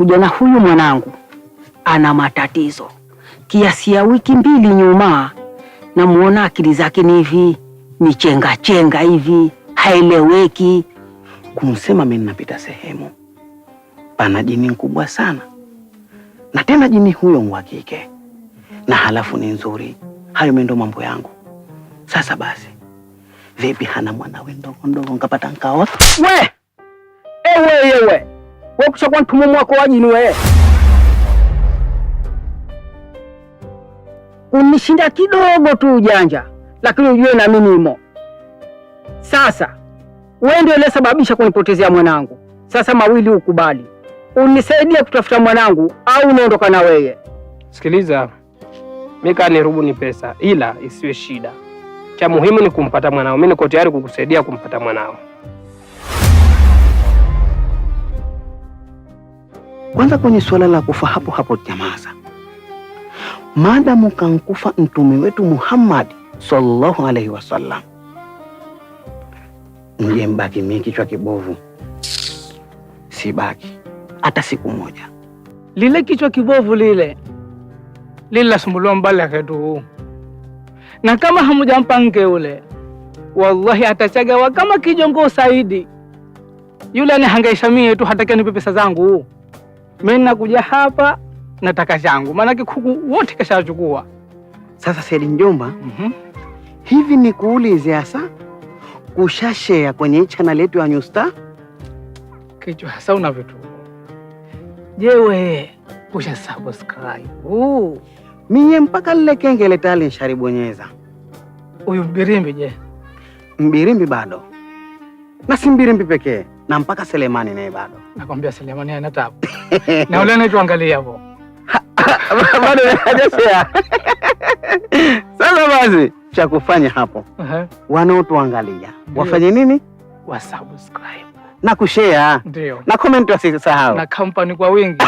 nimekuja na huyu mwanangu ana matatizo kiasi ya wiki 2 nyuma, namuona akili zake ni hivi michenga chenga hivi, haeleweki. Kumsema mimi napita sehemu pana jini mkubwa sana, na tena jini huyo wa kike, na halafu ni nzuri. Hayo ndo mambo yangu. Sasa basi, vipi hana mwanawe ndogo ngapata nkaoa? Wewe kushakuwa mtumu wako wa jini wewe. Unishinda kidogo tu ujanja, lakini ujue na mimi nimo. Sasa wewe ndio uliyesababisha kunipotezea mwanangu. Sasa mawili ukubali, unisaidie kutafuta mwanangu au unaondoka na wewe. Sikiliza, mimi kanirubu ni pesa, ila isiwe shida. Cha muhimu ni kumpata mwanao. Mimi niko tayari kukusaidia kumpata mwanao. Kwanza kwenye suala la kufa hapo nyamaza. Maadamu kankufa mtume wetu Muhammad sallallahu alaihi wasallam, mje mbaki mimi kichwa kibovu. Sibaki hata siku moja. Lile kichwa kibovu lile lasumbuliwa mbali aketu. Na kama hamujampa mke ule, wallahi atachagawa kama kijongo Saidi. Yule anihangaisha mie tu, hataki anipe pesa zangu. Mimi nakuja hapa nataka changu, maana kuku wote kashachukua. Sasa Saidi mjomba, hivi ni kuulize hasa kushashare kwenye channel yetu ya New Star? Kichwa hasa una vitu. Je, wewe kusha subscribe? Mie mpaka lile kengele tayari nisharibonyeza. Huyu Mbirimbi je? Mbirimbi bado. Na si Mbirimbi pekee, na mpaka Selemani naye bado. Nakwambia Selemani ana tabu. Na ule tuangalie hapo. Bado hajashare. Sasa basi cha kufanya hapo, wanaotuangalia wafanye nini? Wasubscribe na kushare. Ndio. Na comment wasisahau. Na company kwa wingi.